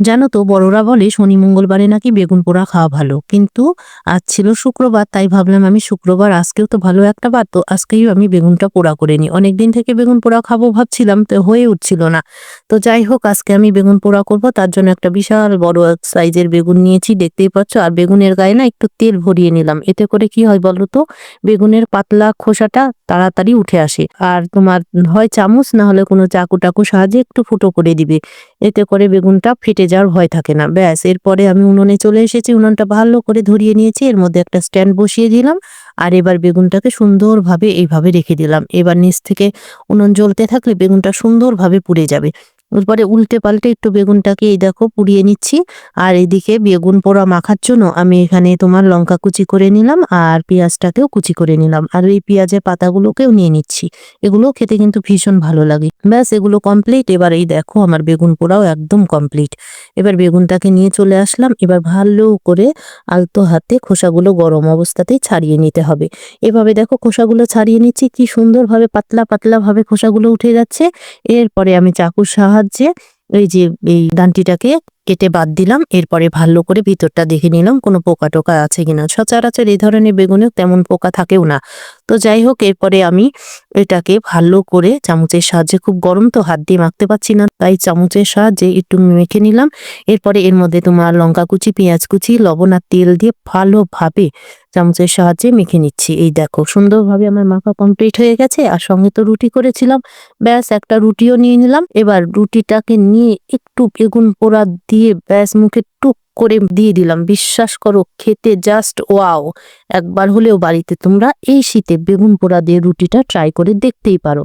জানো তো বড়রা বলে শনি মঙ্গলবারে নাকি বেগুন পোড়া খাওয়া ভালো, কিন্তু আজ ছিল শুক্রবার, তাই ভাবলাম আমি শুক্রবার আজকেও তো ভালো একটা বার, তো আজকেই আমি বেগুনটা পোড়া করে নিই। অনেকদিন থেকে বেগুন পোড়া খাবো ভাবছিলাম, তো হয়ে উঠছিল না। তো যাই হোক, আজকে আমি বেগুন পোড়া করব, তার জন্য একটা বিশাল বড় সাইজের বেগুন নিয়েছি, দেখতেই পাচ্ছ। আর বেগুনের গায়ে না একটু তেল ভরিয়ে নিলাম, এতে করে কি হয় বলো তো, বেগুনের পাতলা খোসাটা তাড়াতাড়ি উঠে আসে। আর তোমার হয় চামচ না হলে কোনো চাকু টাকু সাহায্যে একটু ফুটো করে দিবে, এতে করে বেগুনটা ফেটে যাওয়ার ভয় থাকে না। ব্যাস, এরপরে আমি উনুনে চলে এসেছি, উনুনটা ভালো করে ধরিয়ে নিয়েছি, এর মধ্যে একটা স্ট্যান্ড বসিয়ে দিলাম। আর এবার বেগুনটাকে সুন্দরভাবে এইভাবে রেখে দিলাম। এবার নিচ থেকে উনুন জ্বলতে থাকলে বেগুনটা সুন্দরভাবে পুড়ে যাবে। এরপরে উল্টে পাল্টে একটু বেগুনটাকে এই দেখো পুড়িয়ে নিচ্ছি। আর এদিকে বেগুন পোড়া মাখার জন্য আমি এখানে তোমার লঙ্কা কুচি করে নিলাম, আর পেঁয়াজটাকেও কুচি করে নিলাম, আর এই পেঁয়াজের পাতাগুলোকেও নিয়ে নিচ্ছি। এগুলো খেতে কিন্তু ভীষণ ভালো লাগে। ব্যাস, এগুলো কমপ্লিট। এবার এই দেখো আমার বেগুন পোড়াও একদম কমপ্লিট। এবার বেগুনটাকে নিয়ে চলে আসলাম। এবার ভালো করে আলতো হাতে খোসাগুলো গরম অবস্থাতেই ছাড়িয়ে নিতে হবে। এভাবে দেখো খোসাগুলো ছাড়িয়ে নিচ্ছি, কি সুন্দরভাবে পাতলা পাতলা ভাবে খোসাগুলো উঠে যাচ্ছে। এরপরে আমি চাকুর সাহায্যে এই যে এই ডান্টিটাকে কেটে বাদ দিলাম। এরপরে ভালো করে ভিতরটা দেখে নিলাম কোনো পোকা টোকা আছে কিনা। সচরাচর এই ধরনের বেগুনে তেমন পোকা থাকেও না। তো যাই হোক, এরপরে আমি এটাকে ভালো করে চামচের সাহায্যে, খুব গরম তো হাত দিয়ে মাখতে পারছি না, তাই চামচের সাহায্যে একটু মেখে নিলাম। এরপরে এর মধ্যে তোমার লঙ্কা কুচি, পেঁয়াজ কুচি, লবণ আর তেল দিয়ে ভালোভাবে চামচের সাহায্যে মেখে নিচ্ছি। এই দেখো সুন্দরভাবে আমার মাখা কমপ্লিট হয়ে গেছে। আর সঙ্গে তো রুটি করেছিলাম, ব্যাস একটা রুটিও নিয়ে নিলাম। এবার রুটিটাকে নিয়ে একটু বেগুন পোড়া দিয়ে ব্যাস মুখে টুক করে দিয়ে দিলাম। বিশ্বাস করো, খেতে জাস্ট ওয়াও। একবার হলেও বাড়িতে তোমরা এই শীতে বেগুন পোড়া দিয়ে রুটিটা ট্রাই করে দেখতেই পারো।